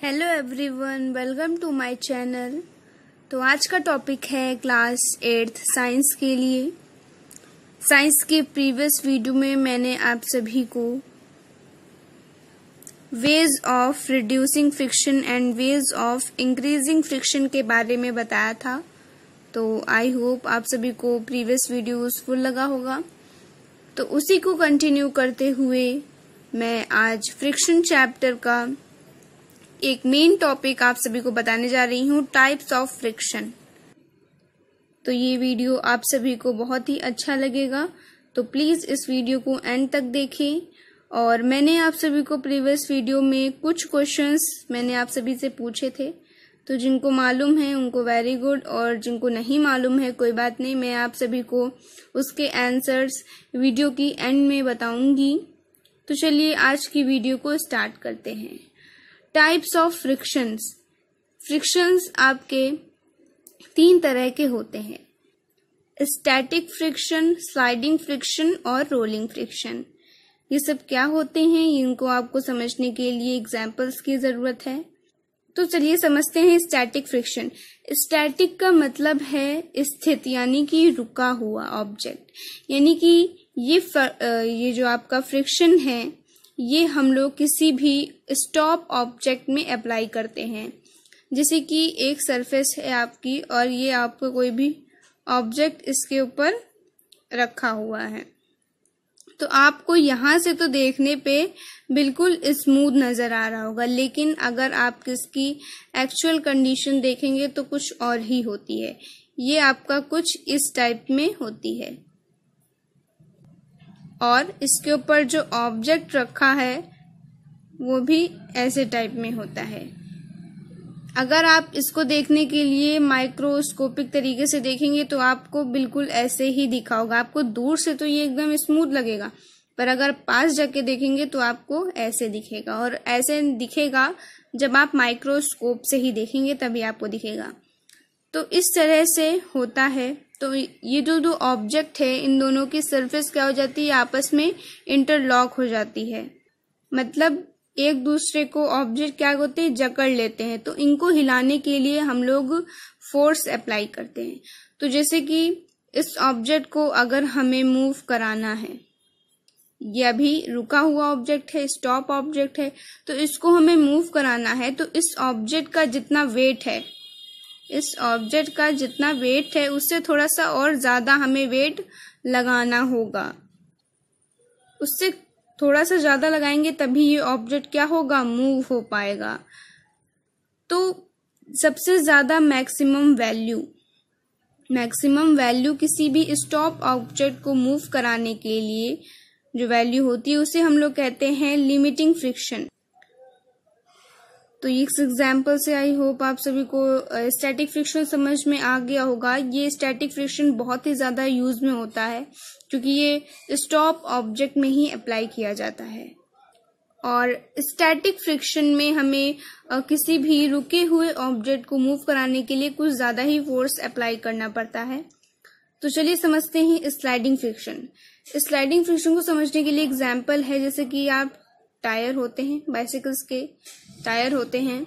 Hello everyone, welcome to my channel. तो आज का टॉपिक है क्लास 8 साइंस के लिए। साइंस के प्रीवियस वीडियो में मैंने आप सभी को ways of reducing friction and ways of increasing friction के बारे में बताया था। तो आई होप आप सभी को प्रीवियस वीडियो यूजफुल लगा होगा। तो उसी को कंटिन्यू करते हुए मैं आज फ्रिक्शन चैप्टर का एक मेन टॉपिक आप सभी को बताने जा रही हूँ, टाइप्स ऑफ फ्रिक्शन। तो ये वीडियो आप सभी को बहुत ही अच्छा लगेगा, तो प्लीज इस वीडियो को एंड तक देखें। और मैंने आप सभी को प्रीवियस वीडियो में कुछ क्वेश्चंस मैंने आप सभी से पूछे थे, तो जिनको मालूम है उनको वेरी गुड, और जिनको नहीं मालूम है कोई बात नहीं, मैं आप सभी को उसके आंसर्स वीडियो की एंड में बताऊंगी। तो चलिए आज की वीडियो को स्टार्ट करते हैं। Types of frictions. फ्रिक्शंस आपके 3 तरह के होते हैं, स्टैटिक फ्रिक्शन, स्लाइडिंग फ्रिक्शन और रोलिंग फ्रिक्शन। ये सब क्या होते हैं, इनको आपको समझने के लिए एग्जांपल्स की जरूरत है। तो चलिए समझते हैं स्टैटिक फ्रिक्शन। स्टैटिक का मतलब है स्थित, यानी कि रुका हुआ ऑब्जेक्ट। यानी कि ये जो आपका फ्रिक्शन है ये हम लोग किसी भी स्टॉप ऑब्जेक्ट में अप्लाई करते हैं। जैसे कि एक सरफेस है आपकी और ये आपका कोई भी ऑब्जेक्ट इसके ऊपर रखा हुआ है, तो आपको यहाँ से तो देखने पे बिल्कुल स्मूथ नजर आ रहा होगा, लेकिन अगर आप इसकी एक्चुअल कंडीशन देखेंगे तो कुछ और ही होती है। ये आपका कुछ इस टाइप में होती है और इसके ऊपर जो ऑब्जेक्ट रखा है वो भी ऐसे टाइप में होता है। अगर आप इसको देखने के लिए माइक्रोस्कोपिक तरीके से देखेंगे तो आपको बिल्कुल ऐसे ही दिखा होगा। आपको दूर से तो ये एकदम स्मूथ लगेगा, पर अगर पास जाके देखेंगे तो आपको ऐसे दिखेगा, और ऐसे दिखेगा जब आप माइक्रोस्कोप से ही देखेंगे तभी आपको दिखेगा। तो इस तरह से होता है। तो ये जो दो ऑब्जेक्ट है इन दोनों की सरफेस क्या हो जाती है, आपस में इंटरलॉक हो जाती है। मतलब एक दूसरे को ऑब्जेक्ट क्या होते हैं, जकड़ लेते हैं। तो इनको हिलाने के लिए हम लोग फोर्स अप्लाई करते हैं। तो जैसे कि इस ऑब्जेक्ट को अगर हमें मूव कराना है, ये अभी रुका हुआ ऑब्जेक्ट है, स्टॉप ऑब्जेक्ट है, तो इसको हमें मूव कराना है। तो इस ऑब्जेक्ट का जितना वेट है, इस ऑब्जेक्ट का जितना वेट है उससे थोड़ा सा और ज्यादा हमें वेट लगाना होगा। उससे थोड़ा सा ज्यादा लगाएंगे तभी ये ऑब्जेक्ट क्या होगा, मूव हो पाएगा। तो सबसे ज्यादा मैक्सिमम वैल्यू किसी भी स्टॉप ऑब्जेक्ट को मूव कराने के लिए जो वैल्यू होती है उसे हम लोग कहते हैं लिमिटिंग फ्रिक्शन। तो इस एग्जाम्पल से आई होप आप सभी को स्टैटिक फ्रिक्शन समझ में आ गया होगा। ये स्टैटिक फ्रिक्शन बहुत ही ज्यादा यूज में होता है क्योंकि ये स्टॉप ऑब्जेक्ट में ही अप्लाई किया जाता है। और स्टैटिक फ्रिक्शन में हमें किसी भी रुके हुए ऑब्जेक्ट को मूव कराने के लिए कुछ ज्यादा ही फोर्स अप्लाई करना पड़ता है। तो चलिए समझते हैं स्लाइडिंग फ्रिक्शन। स्लाइडिंग फ्रिक्शन को समझने के लिए एग्जाम्पल है, जैसे कि आप टायर होते हैं, बाइसिकल्स के टायर होते हैं।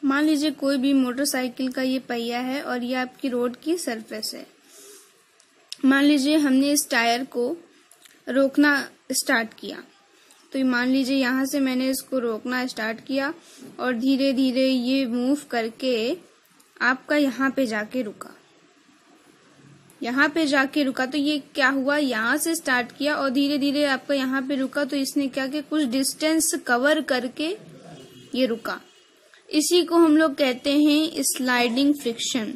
मान लीजिए कोई भी मोटरसाइकिल का ये पहिया है और ये आपकी रोड की सरफेस है। मान लीजिए हमने इस टायर को रोकना स्टार्ट किया, तो मान लीजिए यहाँ से मैंने इसको रोकना स्टार्ट किया और धीरे धीरे ये मूव करके आपका यहाँ पे जाके रुका। तो ये क्या हुआ, यहाँ से स्टार्ट किया और धीरे धीरे आपका यहाँ पे रुका, तो इसने क्या किया, कुछ डिस्टेंस कवर करके ये रुका। इसी को हम लोग कहते हैं स्लाइडिंग फ्रिक्शन।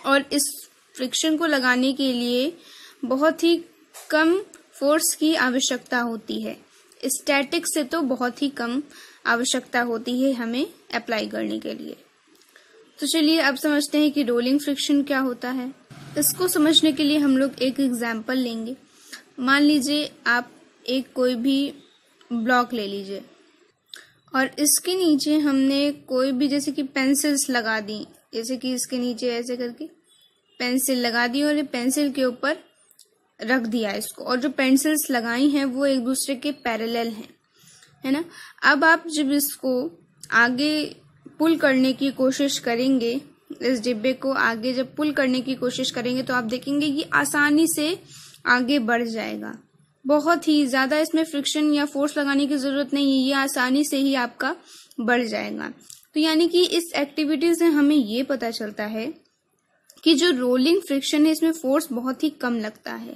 और इस फ्रिक्शन को लगाने के लिए बहुत ही कम फोर्स की आवश्यकता होती है। स्टैटिक से तो बहुत ही कम आवश्यकता होती है हमें अप्लाई करने के लिए। तो चलिए अब समझते हैं कि रोलिंग फ्रिक्शन क्या होता है। इसको समझने के लिए हम लोग एक एग्जाम्पल लेंगे। मान लीजिए आप एक कोई भी ब्लॉक ले लीजिए और इसके नीचे हमने कोई भी जैसे कि पेंसिल्स लगा दी, जैसे कि इसके नीचे ऐसे करके पेंसिल लगा दी और ये पेंसिल के ऊपर रख दिया इसको, और जो पेंसिल्स लगाई हैं वो एक दूसरे के पैरेलल हैं, है ना। अब आप जब इसको आगे पुल करने की कोशिश करेंगे, इस डिब्बे को आगे जब पुल करने की कोशिश करेंगे तो आप देखेंगे ये आसानी से आगे बढ़ जाएगा। बहुत ही ज़्यादा इसमें फ्रिक्शन या फोर्स लगाने की ज़रूरत नहीं है, ये आसानी से ही आपका बढ़ जाएगा। तो यानी कि इस एक्टिविटी से हमें ये पता चलता है कि जो रोलिंग फ्रिक्शन है इसमें फोर्स बहुत ही कम लगता है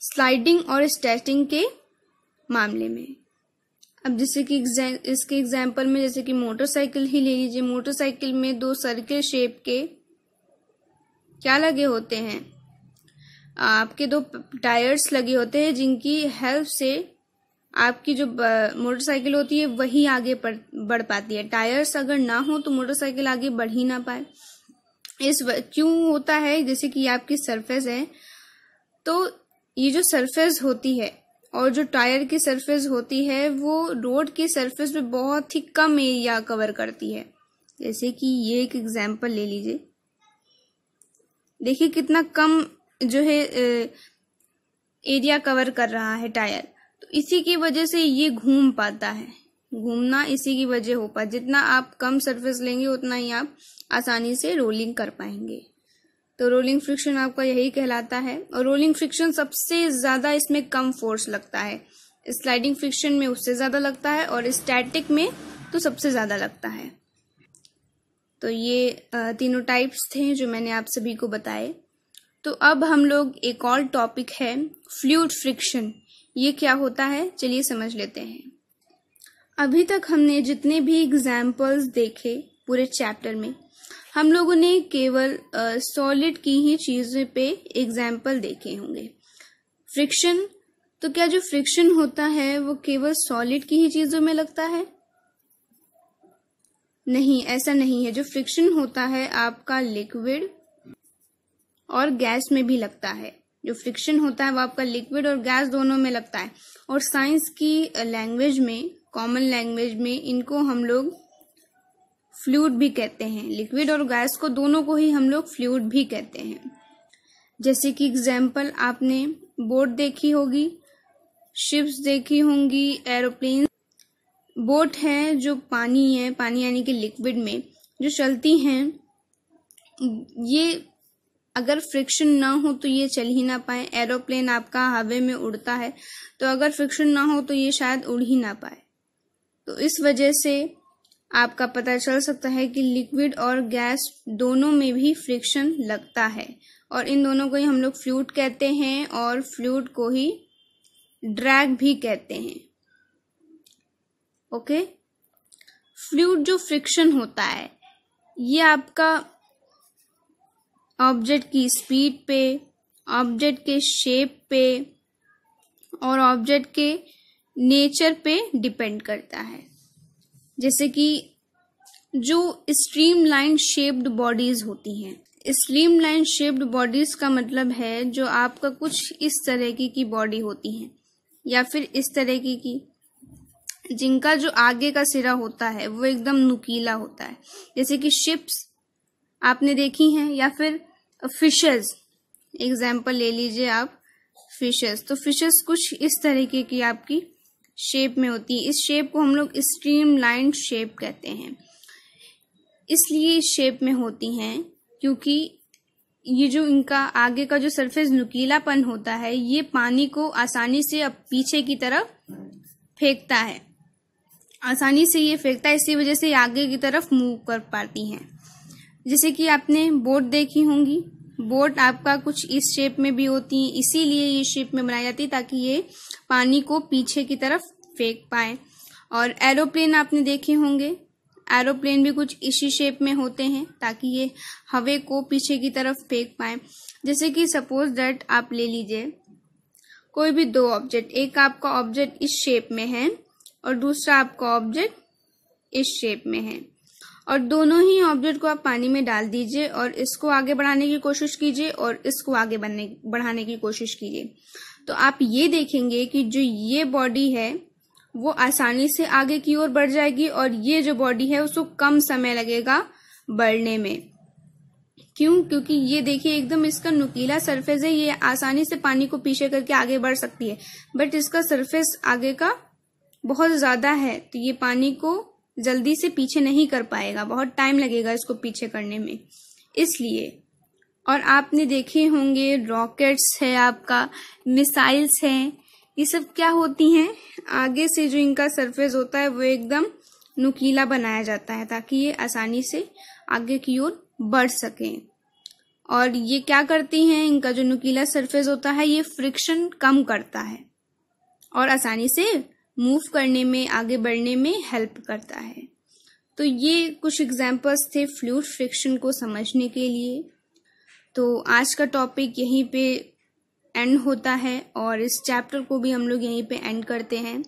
स्लाइडिंग और स्टैटिंग के मामले में। अब जैसे कि इसके एग्जाम्पल में जैसे कि मोटरसाइकिल ही ले लीजिए। मोटरसाइकिल में 2 सर्किल शेप के क्या लगे होते हैं, आपके 2 टायर्स लगे होते हैं जिनकी हेल्प से आपकी जो मोटरसाइकिल होती है वही आगे बढ़ पाती है। टायर्स अगर ना हो तो मोटरसाइकिल आगे बढ़ ही ना पाए। क्यों होता है, जैसे कि आपकी सरफेस है तो ये जो सरफेस होती है और जो टायर की सरफेस होती है वो रोड की सरफेस पे बहुत ही कम एरिया कवर करती है। जैसे कि ये एक एग्जांपल ले लीजिए, देखिए कितना कम जो है एरिया कवर कर रहा है टायर। तो इसी की वजह से ये घूम पाता है, घूमना इसी की वजह हो पाता। जितना आप कम सरफेस लेंगे उतना ही आप आसानी से रोलिंग कर पाएंगे। तो रोलिंग फ्रिक्शन आपका यही कहलाता है। और रोलिंग फ्रिक्शन सबसे ज्यादा इसमें कम फोर्स लगता है, स्लाइडिंग फ्रिक्शन में उससे ज्यादा लगता है और स्टैटिक में तो सबसे ज्यादा लगता है। तो ये तीनों टाइप्स थे जो मैंने आप सभी को बताए। तो अब हम लोग एक और टॉपिक है फ्लूइड फ्रिक्शन, ये क्या होता है चलिए समझ लेते हैं। अभी तक हमने जितने भी एग्जाम्पल्स देखे पूरे चैप्टर में, हम लोगों ने केवल सॉलिड की ही चीजों पे एग्जाम्पल देखे होंगे। फ्रिक्शन, तो क्या जो फ्रिक्शन होता है वो केवल सॉलिड की ही चीजों में लगता है? नहीं, ऐसा नहीं है। जो फ्रिक्शन होता है आपका लिक्विड और गैस में भी लगता है। जो फ्रिक्शन होता है वो आपका लिक्विड और गैस दोनों में लगता है। और साइंस की लैंग्वेज में, कॉमन लैंग्वेज में, इनको हम लोग फ्लूइड भी कहते हैं। लिक्विड और गैस को दोनों को ही हम लोग फ्लूइड भी कहते हैं। जैसे कि एग्जाम्पल आपने बोट देखी होगी, शिप्स देखी होंगी, एरोप्लेन। बोट है जो पानी है, पानी यानी कि लिक्विड में जो चलती हैं, ये अगर फ्रिक्शन ना हो तो ये चल ही ना पाए। एरोप्लेन आपका हवा में उड़ता है तो अगर फ्रिक्शन ना हो तो ये शायद उड़ ही ना पाए। तो इस वजह से आपका पता चल सकता है कि लिक्विड और गैस दोनों में भी फ्रिक्शन लगता है और इन दोनों को ही हम लोग फ्लूइड कहते हैं और फ्लूइड को ही ड्रैग भी कहते हैं। ओके, फ्लूइड जो फ्रिक्शन होता है ये आपका ऑब्जेक्ट की स्पीड पे, ऑब्जेक्ट के शेप पे और ऑब्जेक्ट के नेचर पे डिपेंड करता है। जैसे कि जो स्ट्रीमलाइन शेप्ड बॉडीज होती हैं, स्ट्रीमलाइन शेप्ड बॉडीज का मतलब है जो आपका कुछ इस तरह की बॉडी होती है या फिर इस तरह की जिनका जो आगे का सिरा होता है वो एकदम नुकीला होता है। जैसे कि शिप्स आपने देखी हैं या फिर फिशेस, एग्जाम्पल ले लीजिए आप फिशेस। तो फिशेस कुछ इस तरीके की आपकी शेप में होती है। इस शेप को हम लोग स्ट्रीमलाइन शेप कहते हैं। इसलिए इस शेप में होती हैं क्योंकि ये जो इनका आगे का जो सरफेस नुकीलापन होता है ये पानी को आसानी से अब पीछे की तरफ फेंकता है, आसानी से ये फेंकता है, इसी वजह से आगे की तरफ मूव कर पाती हैं। जैसे कि आपने बोट देखी होंगी, बोट आपका कुछ इस शेप में भी होती है, इसीलिए ये शेप में बनाई जाती है ताकि ये पानी को पीछे की तरफ फेंक पाए। और एरोप्लेन आपने देखे होंगे, एरोप्लेन भी कुछ इसी शेप में होते हैं ताकि ये हवा को पीछे की तरफ फेंक पाए। जैसे कि सपोज दैट आप ले लीजिए कोई भी 2 ऑब्जेक्ट, एक आपका ऑब्जेक्ट इस शेप में है और दूसरा आपका ऑब्जेक्ट इस शेप में है और दोनों ही ऑब्जेक्ट को आप पानी में डाल दीजिए और इसको आगे बढ़ाने की कोशिश कीजिए और इसको आगे बढ़ाने की कोशिश कीजिए। तो आप ये देखेंगे कि जो ये बॉडी है वो आसानी से आगे की ओर बढ़ जाएगी और ये जो बॉडी है उसको कम समय लगेगा बढ़ने में। क्यों? क्योंकि ये देखिए एकदम इसका नुकीला सरफेस है, ये आसानी से पानी को पीछे करके आगे बढ़ सकती है, बट इसका सरफेस आगे का बहुत ज्यादा है तो ये पानी को जल्दी से पीछे नहीं कर पाएगा, बहुत टाइम लगेगा इसको पीछे करने में। इसलिए और आपने देखे होंगे रॉकेट्स है, आपका मिसाइल्स हैं, ये सब क्या होती हैं, आगे से जो इनका सरफेस होता है वो एकदम नुकीला बनाया जाता है ताकि ये आसानी से आगे की ओर बढ़ सकें। और ये क्या करती हैं, इनका जो नुकीला सरफेस होता है ये फ्रिक्शन कम करता है और आसानी से मूव करने में, आगे बढ़ने में हेल्प करता है। तो ये कुछ एग्जांपल्स थे फ्लूइड फ्रिक्शन को समझने के लिए। तो आज का टॉपिक यहीं पे एंड होता है और इस चैप्टर को भी हम लोग यहीं पे एंड करते हैं।